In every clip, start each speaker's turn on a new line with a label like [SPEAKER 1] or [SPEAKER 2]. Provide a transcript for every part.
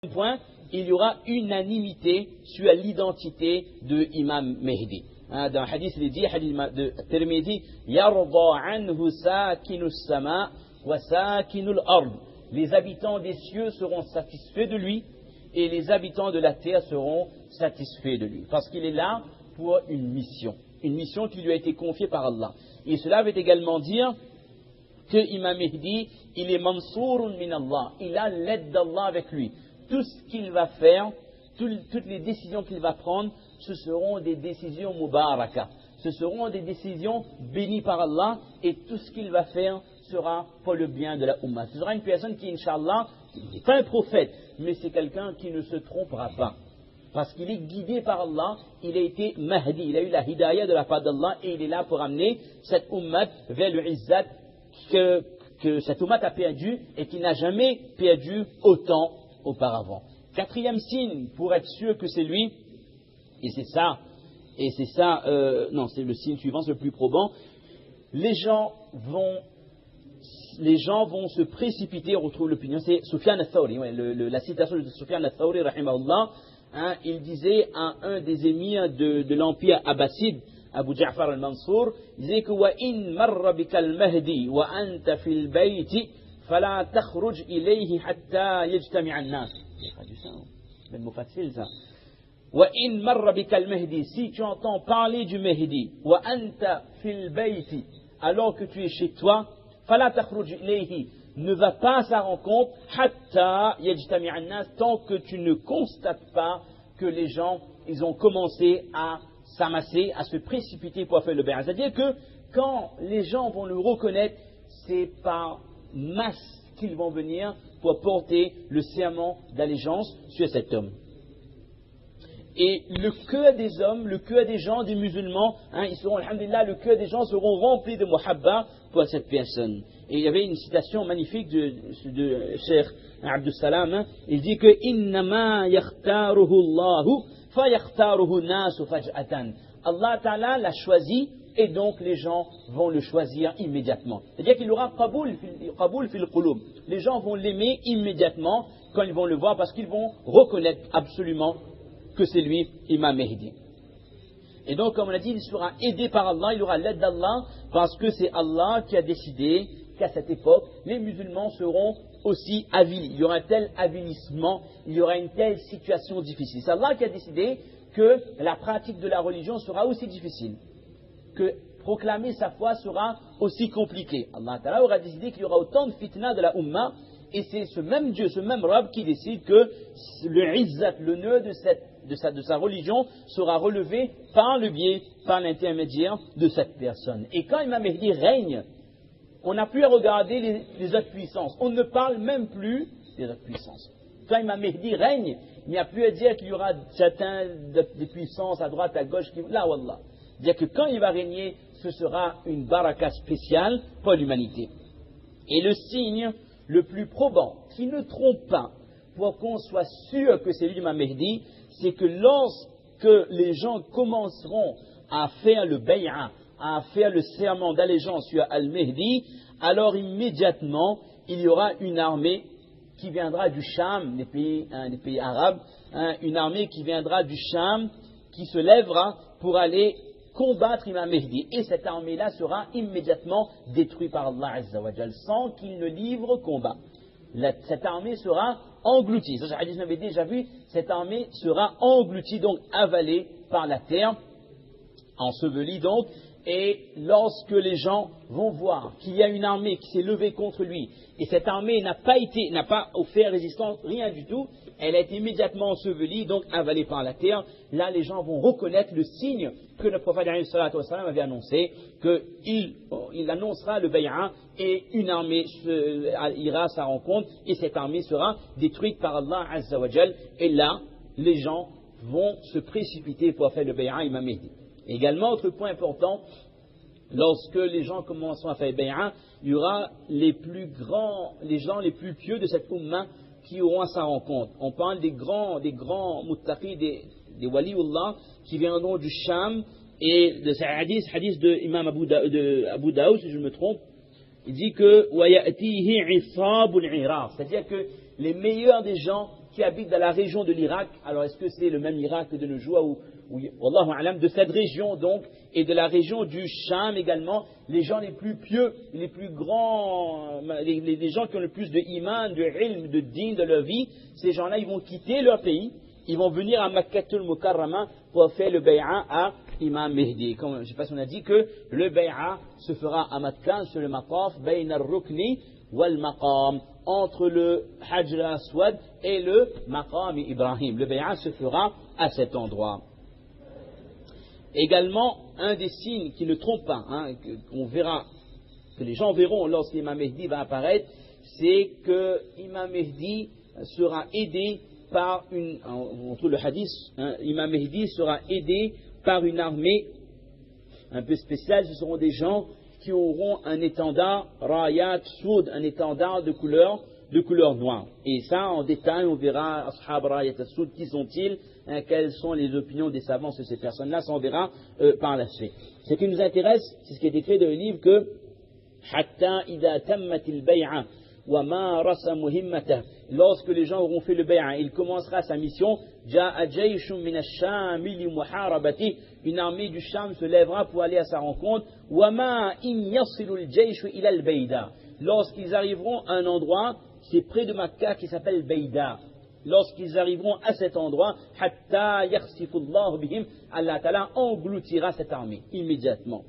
[SPEAKER 1] point, il y aura unanimité sur l'identité de Imam Mahdi. Dans le hadith, il dit, hadith de Tirmidhi, Yarda anhu sakinu sama wa sakinu al-ard. Les habitants des cieux seront satisfaits de lui et les habitants de la terre seront satisfaits de lui. Parce qu'il est là pour une mission qui lui a été confiée par Allah. Et cela veut également dire que Imam Mahdi, il est mansourun min Allah. Il a l'aide d'Allah avec lui. Tout ce qu'il va faire, toutes les décisions qu'il va prendre, ce seront des décisions mubaraka. Ce seront des décisions bénies par Allah et tout ce qu'il va faire sera pour le bien de la Ummah. Ce sera une personne qui, Inch'Allah, n'est pas un prophète, mais c'est quelqu'un qui ne se trompera pas. Parce qu'il est guidé par Allah, il a été Mahdi, il a eu la hidayah de la part d'Allah et il est là pour amener cette Ummah vers le izzat que cette Ummah a perdu et qui n'a jamais perdu autant auparavant. Quatrième signe pour être sûr que c'est lui, et c'est ça, non, c'est le signe suivant, c'est le plus probant. Les gens vont se précipiter, on retrouve l'opinion, c'est Sufyan al-Thawri, la citation de Sufyan al-Thawri, rahimahullah, il disait à un des émirs de l'empire abbasside, Abu Ja'far al-Mansour, il disait que wa in marra bika al-Mahdi wa anta fil bayti fala takhruj ilayhi hatta yajtami'a an-nas. C'est le facile ça. Wa in marra bika al-Mahdi, si tu entends parler du Mahdi, wa anta fil bayti, alors que tu es chez toi, fala takhruj ilayhi, ne va pas à sa rencontre, hatta yajtami'a an-nas, tant que tu ne constates pas que les gens, ils ont commencé à s'amasser, à se précipiter pour faire le bay'a. C'est-à-dire que quand les gens vont le reconnaître, c'est par masse qu'ils vont venir pour porter le serment d'allégeance sur cet homme. Et le cœur des hommes, le cœur des gens, des musulmans, ils seront, alhamdulillah, le cœur des gens seront remplis de muhabba pour cette personne. Et il y avait une citation magnifique de Cheikh Abdus Salam, il dit que innama yakhtaruhu Allahu fa yakhtaruhu nasu faj'atan. Allah Ta'ala l'a choisi et donc les gens vont le choisir immédiatement. C'est-à-dire qu'il aura qaboul fil qulub. Les gens vont l'aimer immédiatement quand ils vont le voir parce qu'ils vont reconnaître absolument que c'est lui, Imam Mahdi. Et donc, comme on a dit, il sera aidé par Allah, il aura l'aide d'Allah, parce que c'est Allah qui a décidé qu'à cette époque, les musulmans seront aussi avilis. Il y aura un tel avilissement, il y aura une telle situation difficile. C'est Allah qui a décidé que la pratique de la religion sera aussi difficile, que proclamer sa foi sera aussi compliqué. Allah Ta'ala aura décidé qu'il y aura autant de fitna de la Ummah, et c'est ce même Dieu, ce même Rabb qui décide que le izzat, le nœud de sa religion sera relevé par le biais, par l'intermédiaire de cette personne. Et quand Imam Mahdi règne, on n'a plus à regarder les autres puissances. On ne parle même plus des autres puissances. Quand Imam Mahdi règne, il n'y a plus à dire qu'il y aura certains des puissances à droite, à gauche, là, wallah. C'est-à-dire que quand il va régner, ce sera une baraka spéciale pour l'humanité. Et le signe le plus probant, qui ne trompe pas, pour qu'on soit sûr que c'est lui Imam Mahdi, c'est que lorsque les gens commenceront à faire le bay'a, à faire le serment d'allégeance sur Al-Mahdi, alors immédiatement, il y aura une armée qui viendra du Sham, des pays arabes, une armée qui viendra du Sham, qui se lèvera pour aller combattre Imam Mahdi. Et cette armée-là sera immédiatement détruite par Allah Azza wa Jal, sans qu'il ne livre combat. Cette armée sera engloutie. Ça, hadith avait déjà vu, cette armée sera engloutie, donc avalée par la terre, ensevelie donc. Et lorsque les gens vont voir qu'il y a une armée qui s'est levée contre lui, et cette armée n'a pas offert résistance, rien du tout, elle a été immédiatement ensevelie, donc avalée par la terre, là les gens vont reconnaître le signe que le prophète avait annoncé, qu'il annoncera le bay'a et une armée ira à sa rencontre, et cette armée sera détruite par Allah Azza wa Jal, et là les gens vont se précipiter pour faire le bay'a Imam Mahdi. Également, autre point important, lorsque les gens commenceront à faire bay'a, il y aura les gens les plus pieux de cette ummah qui auront à sa rencontre. On parle des grands muttaqis, des waliullah qui viendront du Sham, et de ce hadith de Imam Abu Daoud, si je me trompe, il dit que c'est-à-dire que les meilleurs des gens qui habitent dans la région de l'Irak. Alors, est-ce que c'est le même Irak que de nos jours ou Wallahu a'lam, de cette région donc, et de la région du Sham également, les gens les plus pieux, les plus grands, les gens qui ont le plus de iman, de ilm, de din de leur vie, ces gens-là, ils vont quitter leur pays, ils vont venir à Makkatul Mukarrama pour faire le bay'a à Imam Mehdi. Comme, je ne sais pas si on a dit que le bay'a se fera à Makkah, sur le maqaf, bayn al-rukni wal maqam, entre le Hajr al-Aswad et le maqam Ibrahim. Le bay'a se fera à cet endroit. Également, un des signes qui ne trompe pas, qu'on verra, que les gens verront lorsqu'Imam Mehdi va apparaître, c'est que Imam Mehdi sera aidé par on trouve le hadith, Imam Mehdi sera aidé par une armée un peu spéciale. Ce seront des gens qui auront un étendard Rayat Soud, un étendard de couleur noire. Et ça, en détail, on verra Ashab Rayat Soud, qui sont-ils, quelles sont les opinions des savants sur ces personnes-là, ça on verra par la suite. Ce qui nous intéresse, c'est ce qui est écrit dans le livre que Hatta ida tammatil bay'a wa ma rasa muhimmata, lorsque les gens auront fait le bay'a, il commencera sa mission. Ja'a jayshun min ash-Sham li muharabati, une armée du Sham se lèvera pour aller à sa rencontre. Wa ma in yasilu al-jayshu ila al-bayda, lorsqu'ils arriveront à un endroit, c'est près de Makkah, qui s'appelle Bayda. Lorsqu'ils arriveront à cet endroit, hatta yakhsifullahu bihim, Allah Ta'ala engloutira cette armée immédiatement.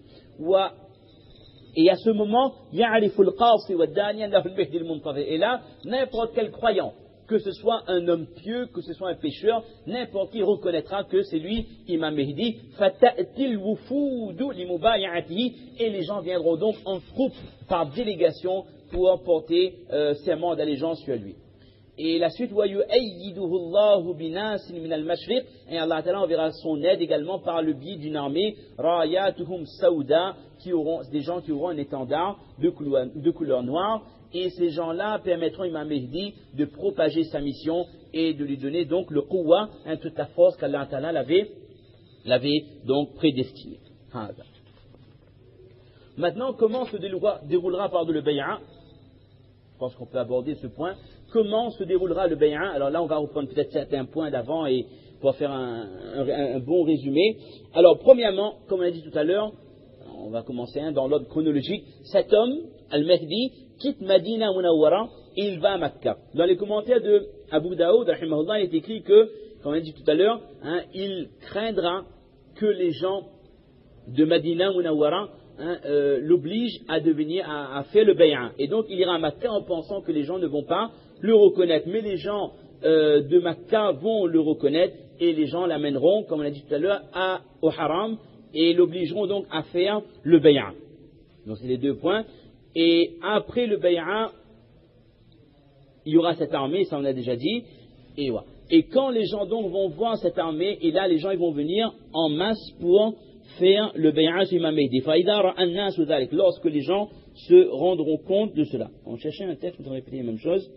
[SPEAKER 1] Et à ce moment, ya'riful qasi wa daniyan lahu al-mahdi al-muntazir. Et là, n'importe quel croyant, que ce soit un homme pieux, que ce soit un pécheur, n'importe qui reconnaîtra que c'est lui, Imam Mehdi. Fata'til wufudu li mubay'atihi, et les gens viendront donc en troupe par délégation pour porter serment d'allégeance sur lui. Et la suite, wa yu'ayyiduhu Allahu binasin min al-mashriq, et Allah Ta'ala enverra son aide également par le biais d'une armée, rayatuhum sauda, des gens qui auront un étendard de couleur noire, et ces gens-là permettront à Imam Mehdi de propager sa mission et de lui donner donc le quwwa, toute la force qu'Allah Ta'ala l'avait donc prédestinée. Maintenant, comment se déroulera le bay'a? Je pense qu'on peut aborder ce point. Comment se déroulera le bay'a? Alors là, on va reprendre peut-être certains points d'avant et pour faire un bon résumé. Alors, premièrement, comme on a dit tout à l'heure, on va commencer dans l'ordre chronologique. Cet homme, Al-Mahdi, quitte Madina Munawwara et il va à Makkah. Dans les commentaires de Abu Daoud, rahimahullah, il est écrit que, comme on a dit tout à l'heure, il craindra que les gens de Madina Munawwara l'obligent à faire le bay'a. Et donc, il ira à Makkah en pensant que les gens ne vont pas le reconnaître. Mais les gens de Makkah vont le reconnaître et les gens l'amèneront, comme on a dit tout à l'heure, au haram et l'obligeront donc à faire le bay'a. Donc, c'est les deux points. Et après le bay'a, il y aura cette armée, ça on a déjà dit. Et quand les gens donc vont voir cette armée, et là les gens ils vont venir en masse pour faire le bay'a sur Imam Mehdi. Lorsque les gens se rendront compte de cela. On cherchait un texte, on va répéter la même chose.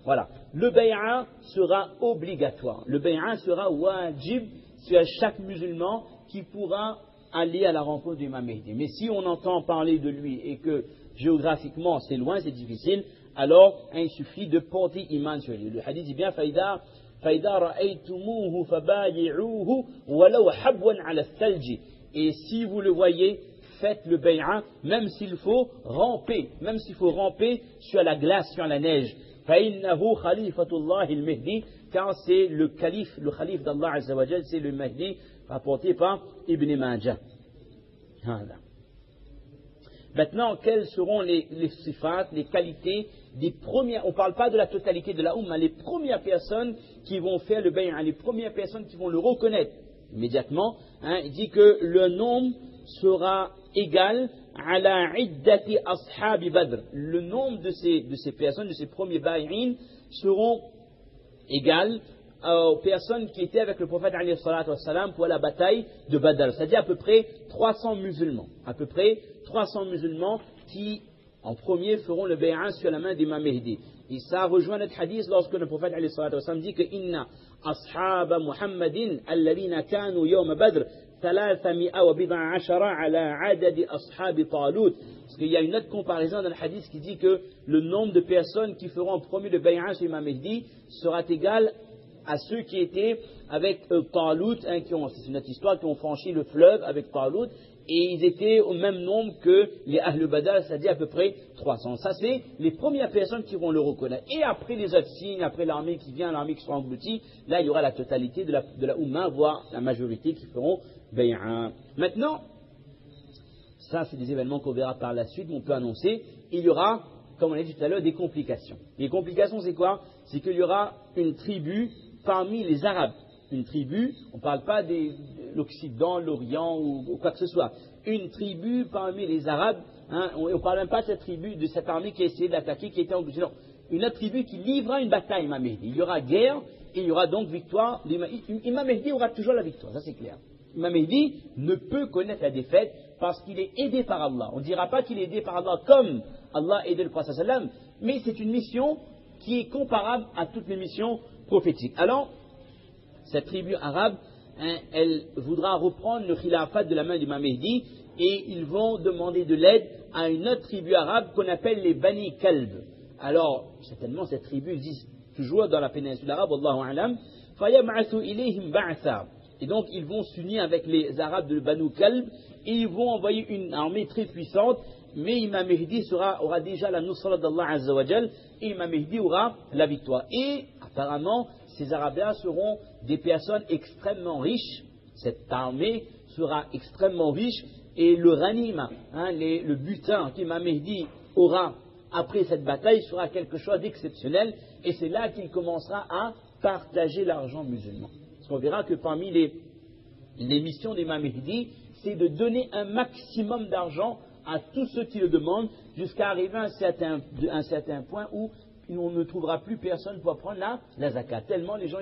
[SPEAKER 1] Voilà. Le bay'a sera obligatoire. Le bay'a sera wajib sur chaque musulman qui pourra aller à la rencontre de Imam Mehdi. Mais si on entend parler de lui et que géographiquement c'est loin, c'est difficile, alors il suffit de porter iman sur lui. Le hadith dit bien فَإِذَا رَأَيْتُمُوهُ فَبَايِعُوهُ وَلَوْ حَبْوًا عَلَى الثَّلْجِ. Et si vous le voyez, faites le bay'a, même s'il faut ramper sur la glace, sur la neige. فَإِنَّهُ خَلِيفَةُ اللَّهِ الْمَهْدِي, car c'est le calife d'Allah Azza wa Jal, c'est le Mahdi, rapporté par Ibn Majah. Maintenant, quelles seront les sifat, les qualités des premières, on ne parle pas de la totalité de la Ummah, les premières personnes qui vont faire le bay'a, les premières personnes qui vont le reconnaître immédiatement, il dit que le nombre sera égal à la iddati ashabi Badr. Le nombre de ces personnes, de ces premiers bay'in, seront égales aux personnes qui étaient avec le prophète alayhi salatu wassalam pour la bataille de Badr. C'est-à-dire à peu près 300 musulmans. À peu près 300 musulmans qui, en premier, feront le bay'a sur la main d'Imam Mehdi. Et ça rejoint notre hadith lorsque le prophète alayhi salatu wassalam dit que inna ashaba Muhammadin alladhina kanu yawma Badr 310 وبضع عشر على عدد أصحاب طالوت. Parce qu'il y a une autre comparaison dans le hadith qui dit que le nombre de personnes qui feront en premier le bay'an sur Imam Mehdi sera égal à ceux qui étaient avec Talut, hein, c'est notre histoire, qui ont franchi le fleuve avec Talut, et ils étaient au même nombre que les Ahl Badr, c'est-à-dire à peu près 300. Ça, c'est les premières personnes qui vont le reconnaître. Et après les autres signes, après l'armée qui vient, l'armée qui sera engloutie, là, il y aura la totalité de la Ummah, voire la majorité qui feront bay'an. Maintenant, ça, c'est des événements qu'on verra par la suite, mais on peut annoncer, il y aura, comme on l'a dit tout à l'heure, des complications. Les complications, c'est quoi? C'est qu'il y aura une tribu parmi les Arabes. Une tribu, on ne parle pas de l'Occident, l'Orient ou quoi que ce soit. Une tribu parmi les Arabes, hein, on ne parle même pas de cette tribu, de cette armée qui a essayé d'attaquer, qui était engloutie. Non, une autre tribu qui livrera une bataille, Imam Mehdi. Il y aura guerre et il y aura donc victoire. Imam Mehdi aura toujours la victoire, ça c'est clair. Imam Mehdi ne peut connaître la défaite parce qu'il est aidé par Allah. On ne dira pas qu'il est aidé par Allah comme Allah a aidé le prophète sallam, mais c'est une mission qui est comparable à toutes les missions prophétiques. Alors, cette tribu arabe, hein, elle voudra reprendre le khilafat de la main d'Imam Mehdi et ils vont demander de l'aide à une autre tribu arabe qu'on appelle les Bani Kalb. Alors, certainement, cette tribu existe toujours dans la péninsule arabe, Wallahu a'lam. فَيَبْعَثُ إِلَيْهِمْ بَعْثًا. Et donc, ils vont s'unir avec les Arabes de Banu Kalb et ils vont envoyer une armée très puissante. Mais Imam Mehdi aura déjà la nusra d'Allah Azza wa Jal et Imam Mehdi aura la victoire. Et apparemment, ces Arabes-là seront des personnes extrêmement riches. Cette armée sera extrêmement riche et le ranima, hein, le butin qu'Imam Mehdi aura après cette bataille sera quelque chose d'exceptionnel et c'est là qu'il commencera à partager l'argent musulman. Parce qu'on verra que parmi les missions d'Imam Mehdi, c'est de donner un maximum d'argent à tous ceux qui le demandent jusqu'à arriver à un certain point où on ne trouvera plus personne pour prendre la zakat. Tellement les gens